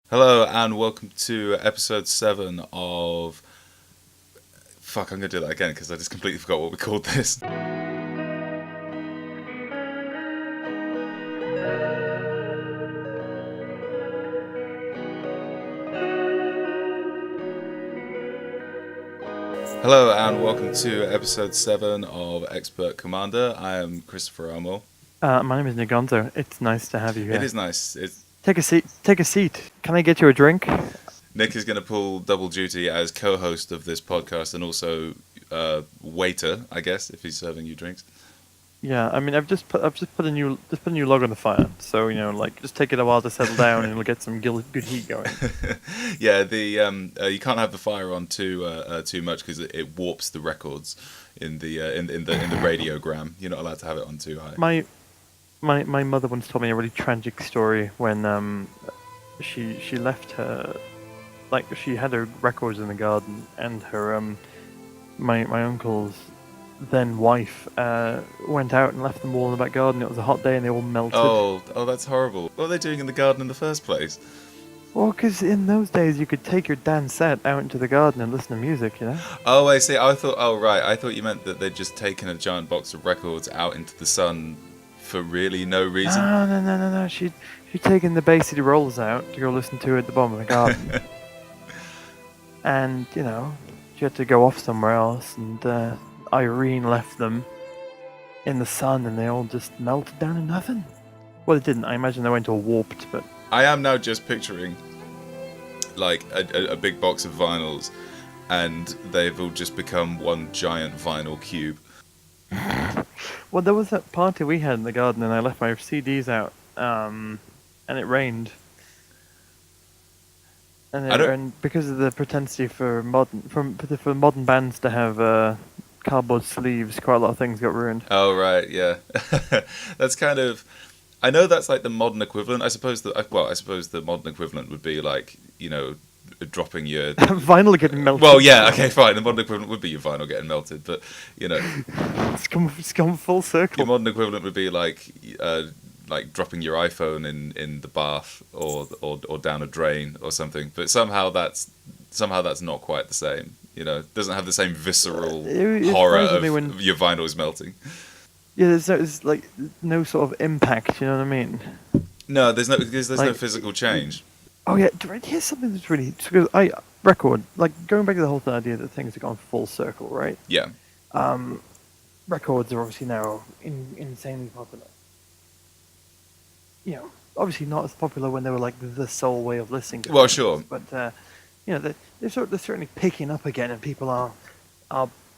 Hello and welcome to episode 7 of... Fuck, I'm going to do that again because I just completely forgot what we called this. Hello and welcome to episode 7 of X-Pert Commander. I am Christopher Armour. My name is Nigonzo. It's nice to have you here. It is nice. Take a seat. Take a seat. Can I get you a drink? Nick is going to pull double duty as co-host of this podcast and also waiter, I guess, if he's serving you drinks. Yeah, I mean, I've just put a new log on the fire, so just take it a while to settle down, and it'll get some good heat going. Yeah, you can't have the fire on too much because it warps the records in the radiogram. You're not allowed to have it on too high. My mother once told me a really tragic story when she left her, she had her records in the garden, and her my uncle's then wife went out and left them all in the back garden. It was a hot day and they all melted. Oh, that's horrible. What were they doing in the garden in the first place? Well, because in those days you could take your dance set out into the garden and listen to music, you know? Oh, I see. I thought you meant that they'd just taken a giant box of records out into the sun for really no reason. No. She'd taken the Bay City Rollers out to go listen to at the bottom of the garden. And, she had to go off somewhere else, and Irene left them in the sun, and they all just melted down to nothing. Well, it didn't. I imagine they went all warped, but... I am now just picturing, a big box of vinyls, and they've all just become one giant vinyl cube. Well, there was that party we had in the garden, and I left my CDs out, and it rained. And because of the propensity for modern bands to have cardboard sleeves, quite a lot of things got ruined. Oh right, yeah. That's kind of... I know that's like the modern equivalent. I suppose the modern equivalent would be dropping your... vinyl getting melted. Well, yeah, okay, fine. The modern equivalent would be your vinyl getting melted, but, It's come full circle. Your modern equivalent would be like dropping your iPhone in the bath or down a drain or something. But somehow that's not quite the same. It doesn't have the same visceral horror of your vinyls melting. Yeah, there's no sort of impact. You know what I mean? No, there's no physical change. Oh yeah, here's something that's really because going back to the whole idea that things have gone full circle, right? Yeah. Records are obviously now insanely popular. Obviously not as popular when they were the sole way of listening to things, sure. But they're certainly picking up again, and people are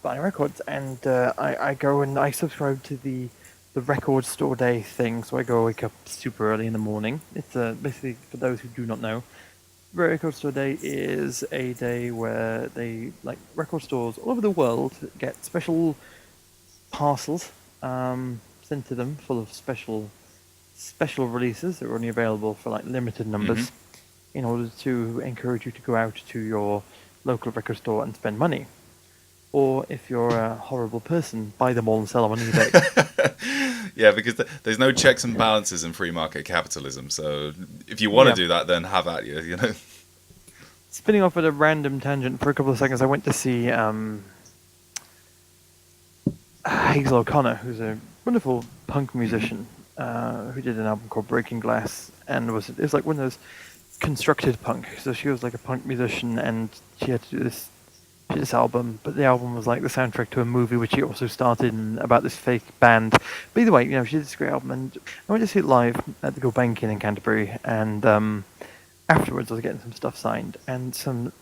buying records. And I go and I subscribe to the record store day thing, so I wake up super early in the morning. It's basically, for those who do not know, record store day is a day where they record stores all over the world get special parcels sent to them full of special releases that are only available for limited numbers, in order to encourage you to go out to your local record store and spend money. Or if you're a horrible person, buy them all and sell them on eBay. Yeah, because there's no checks and balances in free market capitalism. So if you want to do that, then have at you. Spinning off at a random tangent for a couple of seconds, I went to see Hazel O'Connor, who's a wonderful punk musician who did an album called Breaking Glass, and it was one of those constructed punk. So she was a punk musician, and she had to do this album, but the album was the soundtrack to a movie which she also started about this fake band. But either way, she did this great album, and I went to see it live at the Gulbenkian in Canterbury, and afterwards I was getting some stuff signed, and some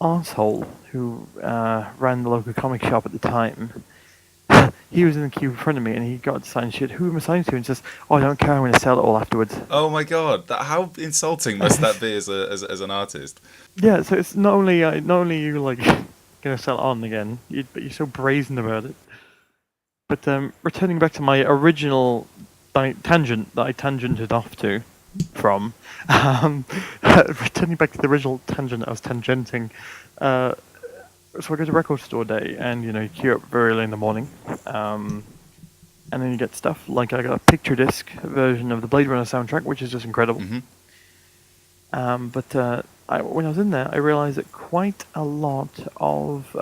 arsehole who ran the local comic shop at the time, he was in the queue in front of me, and he got signed shit. Who am I signing to? And says, "Oh, I don't care. I'm going to sell it all afterwards." Oh my god! How insulting must that be as an artist? Yeah. So it's not only you going to sell it on again, but you're so brazen about it. But returning back to my original tangent that I tangented off to from, returning back to the original tangent I was tangenting. So I go to record store day, and you queue up very early in the morning, and then you get stuff I got a picture disc version of the Blade Runner soundtrack, which is just incredible. But when I was in there, I realised that quite a lot of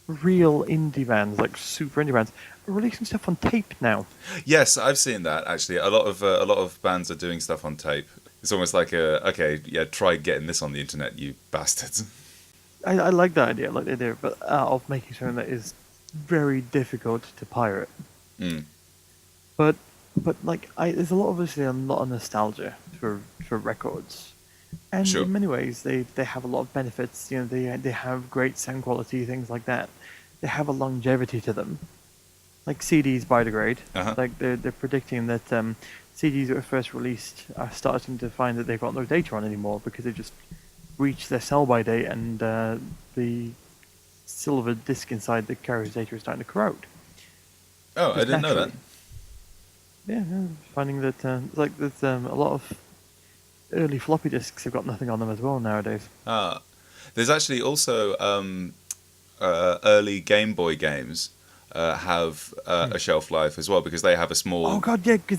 real indie bands, like super indie bands, are releasing stuff on tape now. Yes, I've seen that actually. A lot of bands are doing stuff on tape. It's almost like okay, yeah, try getting this on the internet, you bastards. I like that idea. I like the idea, but of making something that is very difficult to pirate. Mm, But there's obviously a lot of nostalgia for records, and sure. in many ways they have a lot of benefits. You know, they have great sound quality, things like that. They have a longevity to them. Like CDs biodegrade. Uh-huh. Like they're predicting that CDs that were first released are starting to find that they've got no data on anymore because they just reached their sell-by date, and the silver disc inside the carrier's data is starting to corrode. Oh, I Just didn't know that. naturally. Yeah, yeah, finding that there's a lot of early floppy disks have got nothing on them as well nowadays. Ah, there's actually also early Game Boy games have a shelf life as well because they have a Oh small. god, yeah, because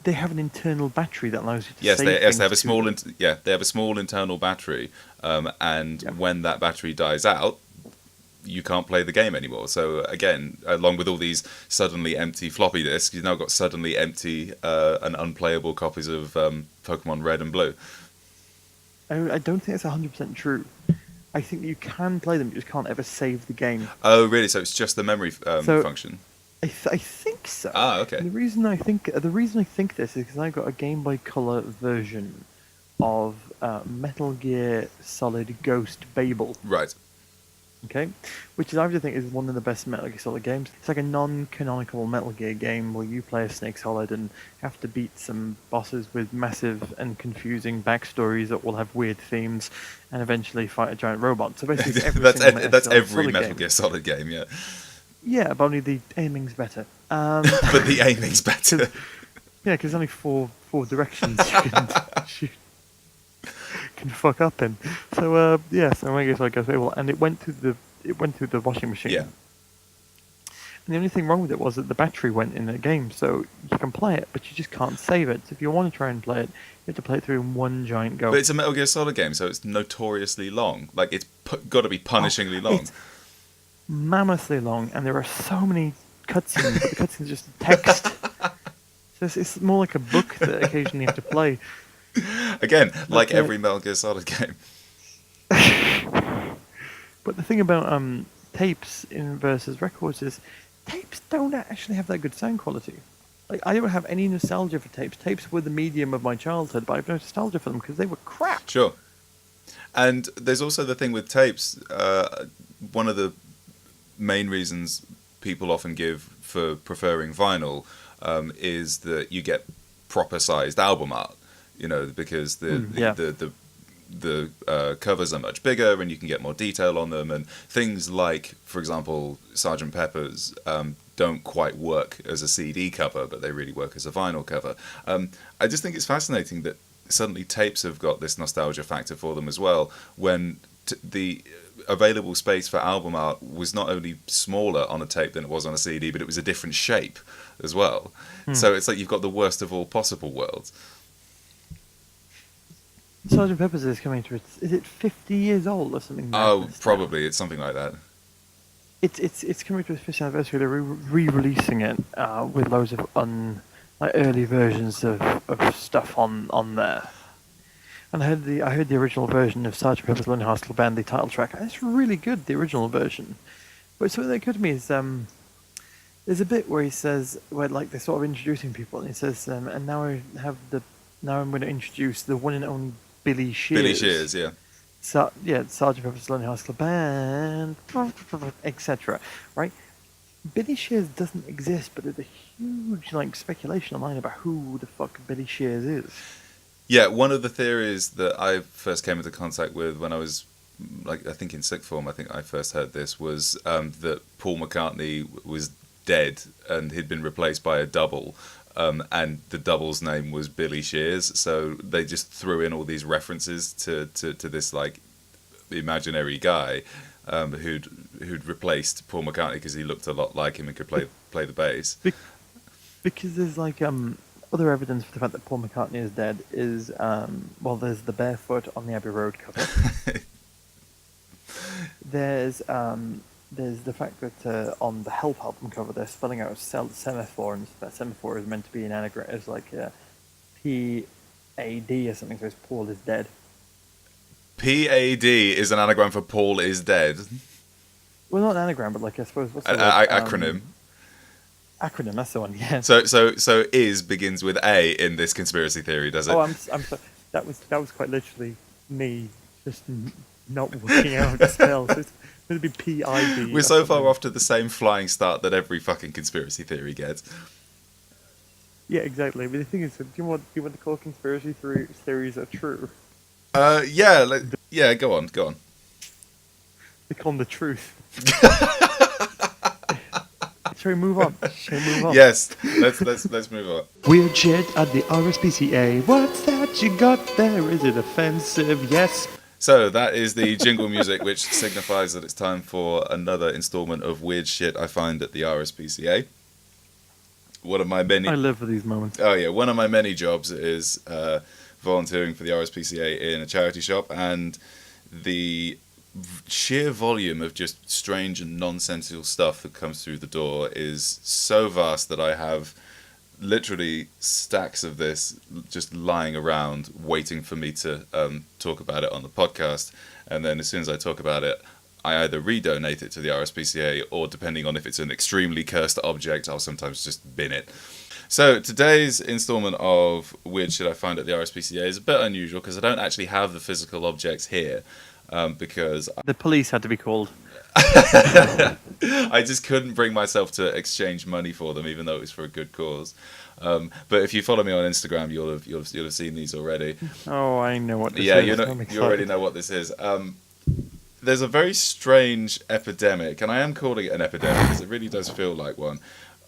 they have an internal battery that allows you to Yes, save they things have a to small them. they have a small internal battery, and Yeah. when that battery dies out, you can't play the game anymore. So again, along with all these suddenly empty floppy disks, you've now got suddenly empty and unplayable copies of Pokemon Red and Blue. I don't think it's 100% true. I think that you can play them, you just can't ever save the game. Oh, really? So it's just the memory So function. I think so. Ah, okay. And the reason I think this is because I got a Game Boy Color version of Metal Gear Solid Ghost Babel. Right. Okay, which is I think is one of the best Metal Gear Solid games. It's like a non-canonical Metal Gear game where you play as Snake Solid and have to beat some bosses with massive and confusing backstories that will have weird themes, and eventually fight a giant robot. So basically, it's every single Metal That's Gear every Solid Metal game. Gear Solid game, yeah. Yeah, but only the aiming's better. But the aiming's better. Yeah, because only four directions you can shoot, can fuck up in. So yeah, so I guess I goes well, and it went through the washing machine. Yeah. And the only thing wrong with it was that the battery went in the game, so you can play it, but you just can't save it. So if you want to try and play it, you have to play it through in one giant go. But it's a Metal Gear Solid game, so it's notoriously long. Like, it's got to be punishingly long. It's mammothly long, and there are so many cutscenes, but the cutscenes are just text. So it's more like a book that occasionally you have to play. Again, like But, every Metal Gear Solid game. But the thing about tapes in versus records is tapes don't actually have that good sound quality. Like, I don't have any nostalgia for tapes. Tapes were the medium of my childhood, but I have no nostalgia for them because they were crap. Sure. And there's also the thing with tapes. One of the main reasons people often give for preferring vinyl is that you get proper sized album art. You know, because Yeah. the covers are much bigger and you can get more detail on them, and things like, for example, Sgt. Pepper's don't quite work as a CD cover, but they really work as a vinyl cover. I just think it's fascinating that suddenly tapes have got this nostalgia factor for them as well, when the available space for album art was not only smaller on a tape than it was on a CD, but it was a different shape as well. So it's like you've got the worst of all possible worlds. Sgt. Pepper's is coming to its. Is it 50 years old or something? Oh, madness now? probably. It's something like that. It's coming to its 50th anniversary. They're re-releasing it with loads of like early versions of stuff on there. And I heard the original version of Sgt. Pepper's Lonely Hearts Club Band, the title track. And it's really good, the original version. But something that occurred to me is there's a bit where he says, where like they're sort of introducing people, and he says, and now now I'm going to introduce the one and only Billy Shears. Billy Shears, yeah. So yeah, Sgt. Pepper's Lonely Hearts Club Band, etc. Right? Billy Shears doesn't exist, but there's a huge like speculation online about who the fuck Billy Shears is. Yeah, one of the theories that I first came into contact with when I was, like, I think in sixth form, I think I first heard this, was that Paul McCartney was dead and he'd been replaced by a double. And the double's name was Billy Shears, so they just threw in all these references to this like imaginary guy who'd replaced Paul McCartney because he looked a lot like him and could play the bass. Because there's like other evidence for the fact that Paul McCartney is dead is, well, there's the barefoot on the Abbey Road cover. There's the fact that on the Help album cover they're spelling out semaphore, and that semaphore is meant to be an anagram, it's like P-A-D or something, so it's Paul is dead. P-A-D is an anagram for Paul is dead? Well, not an anagram, but like, I suppose, what's the word? Acronym. Acronym, that's the one, yeah. So is begins with A in this conspiracy theory, does it? Oh, I'm sorry. That was quite literally me just not working out the spell. So it's going to be P-I-D. We're so far off to the same flying start that every fucking conspiracy theory gets. Yeah, exactly. But the thing is, do you want to call conspiracy theories are true? Yeah, go on. They call them the truth. Shall we move on? Yes, let's move on. Weird shit at the RSPCA. What's that you got there? Is it offensive? Yes. So that is the jingle music, which signifies that it's time for another instalment of weird shit I find at the RSPCA. One of my many. I live for these moments. Oh yeah, one of my many jobs is volunteering for the RSPCA in a charity shop, and the sheer volume of just strange and nonsensical stuff that comes through the door is so vast that I have literally stacks of this just lying around waiting for me to talk about it on the podcast, and then as soon as I talk about it, I either redonate it to the RSPCA, or depending on if it's an extremely cursed object, I'll sometimes just bin it. So today's installment of Weird Shit I Find at the RSPCA is a bit unusual because I don't actually have the physical objects here, because the police had to be called. I just couldn't bring myself to exchange money for them, even though it was for a good cause. But if you follow me on Instagram, you'll have seen these already. Oh, I know what this is. Yeah, you already know what this is. There's a very strange epidemic, and I am calling it an epidemic because it really does feel like one,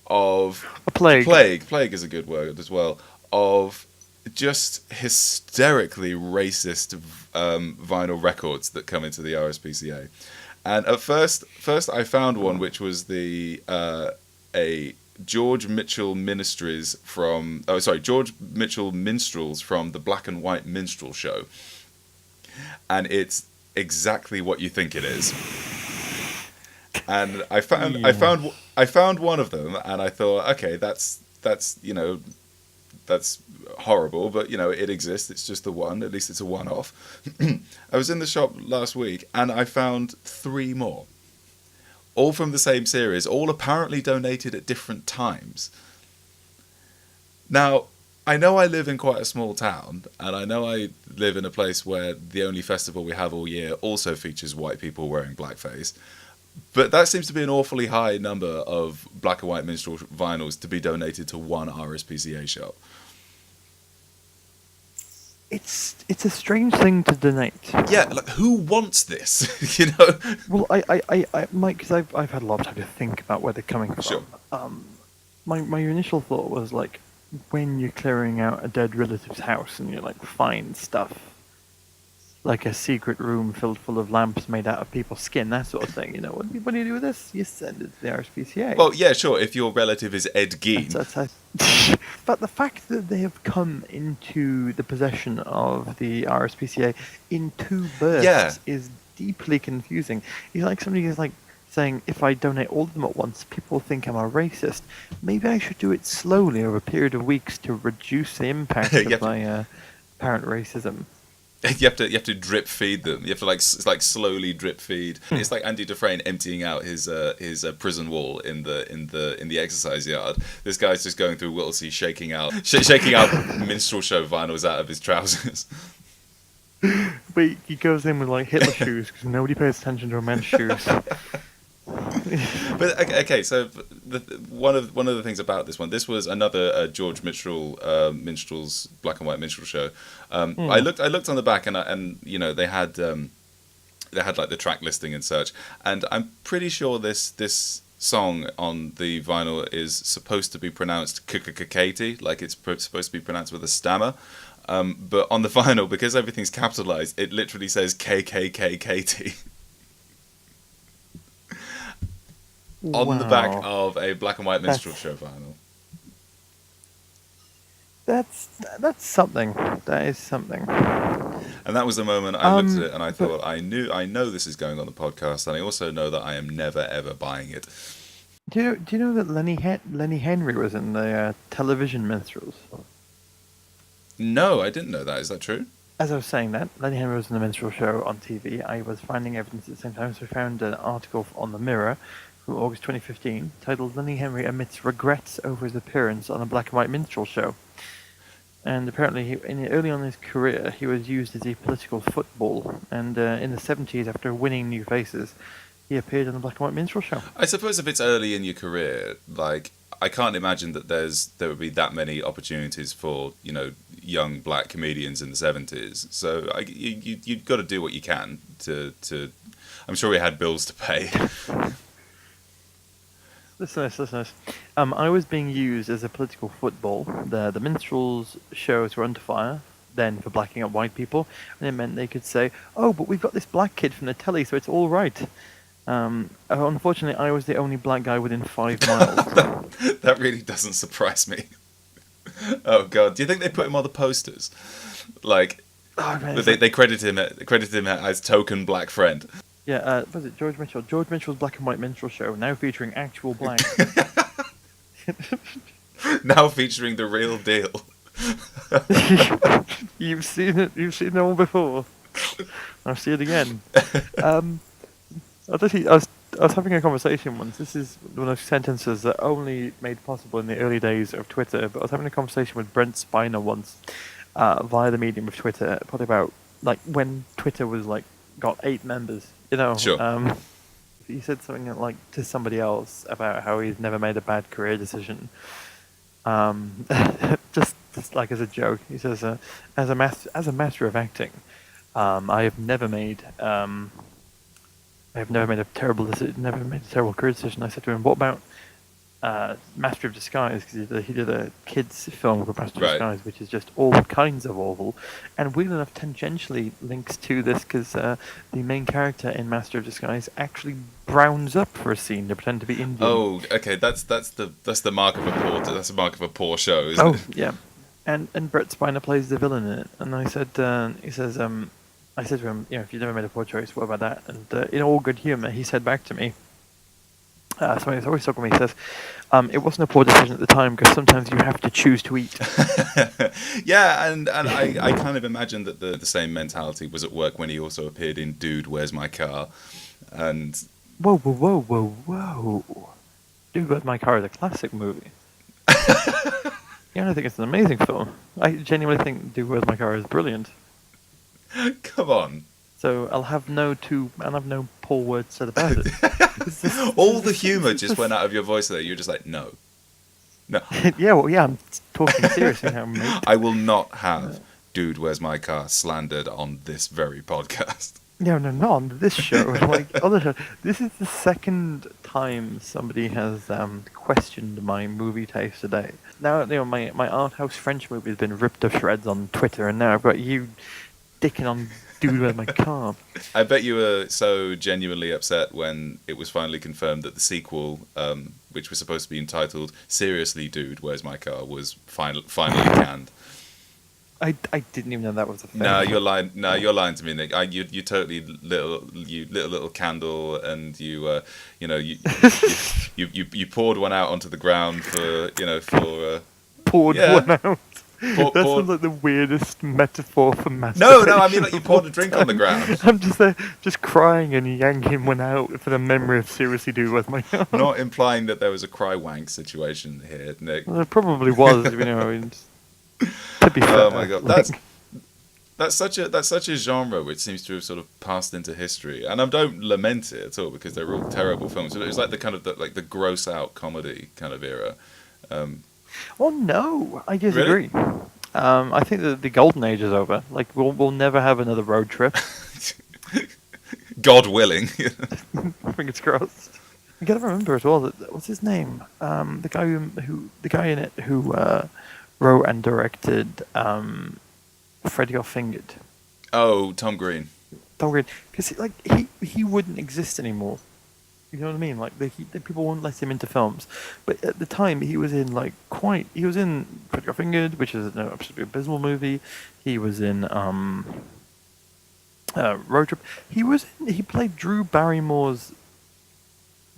of a plague. Plague is a good word as well. Of just hysterically racist vinyl records that come into the RSPCA. And at first I found one which was a George Mitchell Minstrels from the Black and White Minstrel Show, and it's exactly what you think it is. And I found one of them, and I thought, okay, that's horrible, but it exists. It's just the one. At least it's a one-off. I was in the shop last week and I found 3 more, all from the same series, all apparently donated at different times. Now, I know I live in quite a small town, and I know I live in a place where the only festival we have all year also features white people wearing blackface, but that seems to be an awfully high number of black and white minstrel vinyls to be donated to one RSPCA shop. It's a strange thing to donate. Yeah, like, who wants this? Well, I Mike, because I've had a lot of time to think about where they're coming from. Sure. My initial thought was like, when you're clearing out a dead relative's house and you like find stuff, like a secret room filled full of lamps made out of people's skin, that sort of thing. What do you do with this? You send it to the RSPCA. Well, yeah, sure. If your relative is Ed Gein. But the fact that they have come into the possession of the RSPCA in 2 bursts is deeply confusing. It's like somebody is like saying, if I donate all of them at once, people think I'm a racist. Maybe I should do it slowly over a period of weeks to reduce the impact of my apparent racism. You have to drip feed them. You have to slowly drip feed. It's like Andy Dufresne emptying out his prison wall in the exercise yard. This guy's just going through Whittlesea, shaking out minstrel show vinyls out of his trousers. But he goes in with like Hitler shoes because nobody pays attention to a man's shoes. But okay, so one of the things about this one, this was another George Mitchell minstrels black and white minstrel show. I looked on the back, and they had like the track listing and such, and I'm pretty sure this song on the vinyl is supposed to be pronounced Katie, like it's supposed to be pronounced with a stammer. But on the vinyl, because everything's capitalized, it literally says KKKKT. On the back of a black and white minstrel show vinyl. That's something. That is something. And that was the moment I looked at it and I But thought, I know this is going on the podcast, and I also know that I am never ever buying it. do you know that Lenny Henry was in the television minstrels? No, I didn't know that. Is that true? As I was saying that, Lenny Henry was in the minstrel show on TV. I was finding evidence at the same time, so I found an article on the Mirror from August 2015 titled "Lenny Henry admits regrets over his appearance on a black and white minstrel show." And apparently, early on in his career, he was used as a political football. And in the 70s, after winning New Faces, he appeared on the Black and White Minstrel Show. I suppose if it's early in your career, like, I can't imagine that there would be that many opportunities for, young black comedians in the 70s. So you've got to do what you can to. I'm sure he had bills to pay. Listen to this. I was being used as a political football. The minstrels shows were under fire then for blacking up white people, and it meant they could say, "Oh, but we've got this black kid from the telly, so it's all right." Unfortunately, I was the only black guy within 5 miles. That really doesn't surprise me. Oh God, do you think they put him on the posters? Like, they credited him as token black friend. Yeah, was it George Mitchell? George Mitchell's Black and White Minstrel Show, now featuring actual blacks. Now featuring the real deal. You've seen it. You've seen it all before. I'll see it again. I was having a conversation once. This is one of those sentences that only made possible in the early days of Twitter. But I was having a conversation with Brent Spiner once via the medium of Twitter, probably about when Twitter was got 8 members. Sure. He said something to somebody else about how he's never made a bad career decision. Just as a joke, he says, as a master of acting, I have never made a terrible career decision. I said to him, "What about Master of Disguise?" Because he did a kids film called Master of Disguise, which is just all kinds of awful. And weirdly enough, tangentially links to this because the main character in Master of Disguise actually browns up for a scene to pretend to be Indian. Oh, okay. That's the mark of a poor. That's the mark of a poor show, isn't it? Oh, yeah. And Brett Spiner plays the villain in it. And I said, I said to him, if you've never made a poor choice, what about that? And in all good humour, he said back to me, something that's always stuck with me, he says, it wasn't a poor decision at the time because sometimes you have to choose to eat. Yeah, and I kind of imagine that the same mentality was at work when he also appeared in Dude, Where's My Car? And Whoa. Dude, Where's My Car is a classic movie. I think it's an amazing film. I genuinely think Dude, Where's My Car is brilliant. Come on. So I'll have no poor words said about it. All the humour just went out of your voice there. You're just like, no. Yeah, I'm talking seriously now, mate. I will not have Dude, Where's My Car slandered on this very podcast. No, not on this show. Other show. This is the second time somebody has questioned my movie taste today. Now, my art house French movie has been ripped to shreds on Twitter, and now I've got you dicking on Dude, Where's My Car? I bet you were so genuinely upset when it was finally confirmed that the sequel, which was supposed to be entitled "Seriously, Dude, Where's My Car," was finally canned. I didn't even know that was a thing. No, you're lying. No, you're lying to me, Nick. You totally lit a little candle, and you poured one out onto the ground poured one out. That sounds like the weirdest metaphor for masturbation. No, I mean you poured a drink on the ground. I'm just there, just crying and yanking one out for the memory of Seriously Dude, Where's My Car? Not implying that there was a cry wank situation here, Nick. Well, there probably was, to be fair. Oh my God, that's such a genre which seems to have sort of passed into history, and I don't lament it at all because they're all terrible films. It was like the gross out comedy kind of era. Oh no, I disagree. Really? I think that the golden age is over. We'll never have another road trip. God willing. Fingers crossed. You gotta remember as well that what's his name? The guy in it who wrote and directed Freddy Got Fingered. Oh, Tom Green. Tom Green, because he wouldn't exist anymore. You know what I mean? Like people won't let him into films, but at the time he was in he was in Pretty Got Fingered, which is an absolutely abysmal movie. He was in Road Trip. He played Drew Barrymore's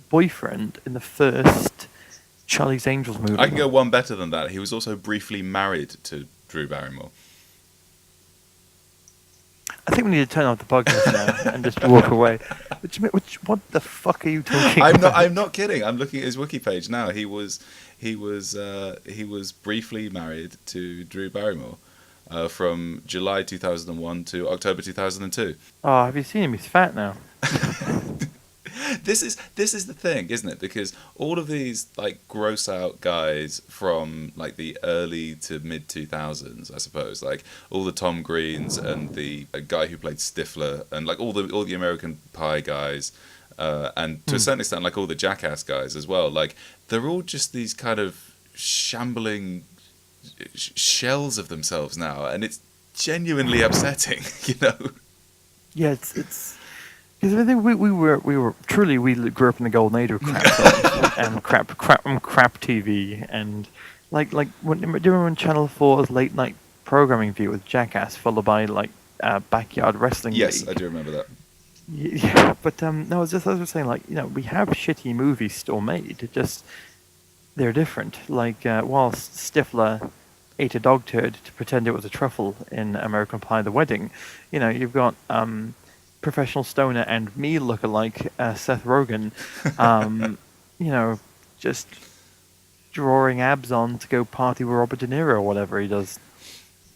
boyfriend in the first Charlie's Angels movie. I can go one better than that. He was also briefly married to Drew Barrymore. I think we need to turn off the podcast now and just walk away. What the fuck are you talking about? I'm not kidding. I'm looking at his wiki page now. He was briefly married to Drew Barrymore from July 2001 to October 2002. Oh, have you seen him? He's fat now. This is the thing, isn't it? Because all of these like gross out guys from like the early to mid 2000s, I suppose, like all the Tom Greens and the guy who played Stifler and like all the American Pie guys, and to a certain extent like all the Jackass guys as well. Like they're all just these kind of shambling shells of themselves now, and it's genuinely upsetting, you know. Yeah, it's. Because I think we grew up in the golden age of crap films and crap TV and do you remember when Channel 4's late night programming view was Jackass followed by backyard wrestling? Yes, league? I do remember that. Yeah, but no, as I was saying, we have shitty movies still made. They're different. Whilst Stifler ate a dog turd to pretend it was a truffle in American Pie: The Wedding, you've got professional stoner and me lookalike Seth Rogen, just drawing abs on to go party with Robert De Niro or whatever he does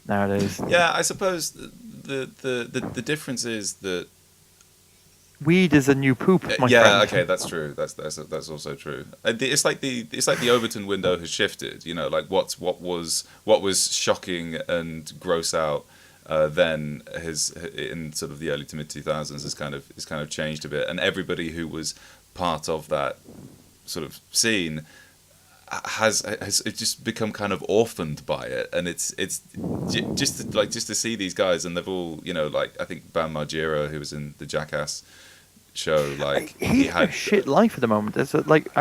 nowadays. Yeah, I suppose the difference is that weed is a new poop. My yeah, friend. okay, that's true. That's also true. It's like the Overton window has shifted. Like what was shocking and gross out. Then in sort of the early to mid 2000s has kind of changed a bit, and everybody who was part of that sort of scene has just become kind of orphaned by it, and it's just to see these guys, and they've all I think Bam Margera, who was in the Jackass show, he had a shit life at the moment. I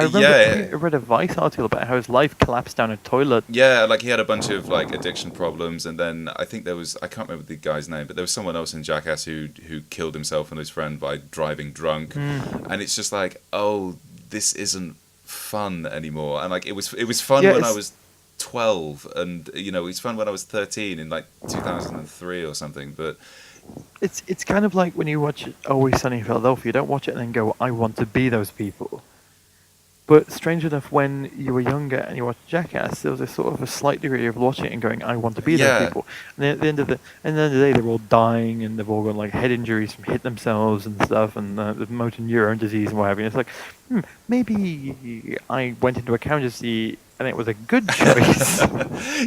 remember I read a Vice article about how his life collapsed down a toilet. Yeah, he had a bunch of addiction problems, and then I think I can't remember the guy's name, but there was someone else in Jackass who killed himself and his friend by driving drunk, and it's just oh, this isn't fun anymore. And it was fun when I was 12, and it was fun when I was 13 in 2003 or something, but. It's kind of like when you watch Always Sunny in Philadelphia, you don't watch it and then go, I want to be those people. But strange enough, when you were younger and you watched Jackass, there was a sort of a slight degree of watching it and going, I want to be those people. And at the end of the day, they're all dying and they've all got head injuries from hitting themselves and stuff, and the motor neurone disease and what have you. And it's maybe I went into accountancy and it was a good choice.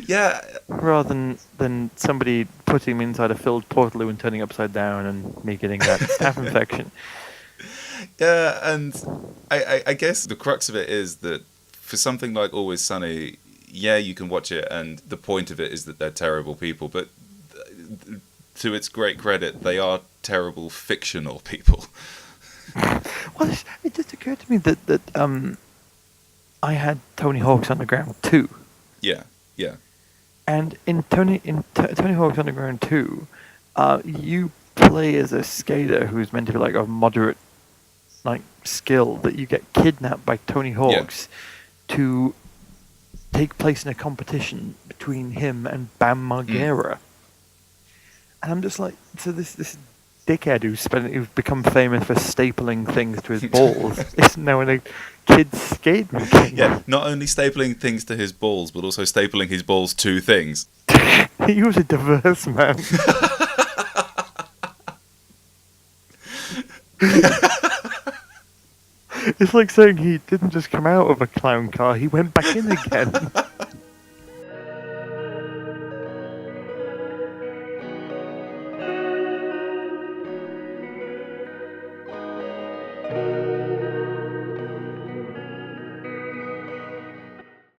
Yeah. Rather than somebody putting me inside a filled portaloo and turning upside down and me getting that staph infection. Yeah, and I guess the crux of it is that for something like Always Sunny, yeah, you can watch it, and the point of it is that they're terrible people, but to its great credit, they are terrible fictional people. Well, it just occurred to me that I had Tony Hawk's Underground 2. Yeah, yeah. And in Tony Hawk's Underground 2, you play as a skater who's meant to be of moderate skill, that you get kidnapped by Tony Hawk's to take place in a competition between him and Bam Margera. And I'm just so this dickhead who's become famous for stapling things to his balls is now in a kid's skate movie. Yeah, not only stapling things to his balls, but also stapling his balls to things. He was a diverse man. It's like saying he didn't just come out of a clown car, he went back in again.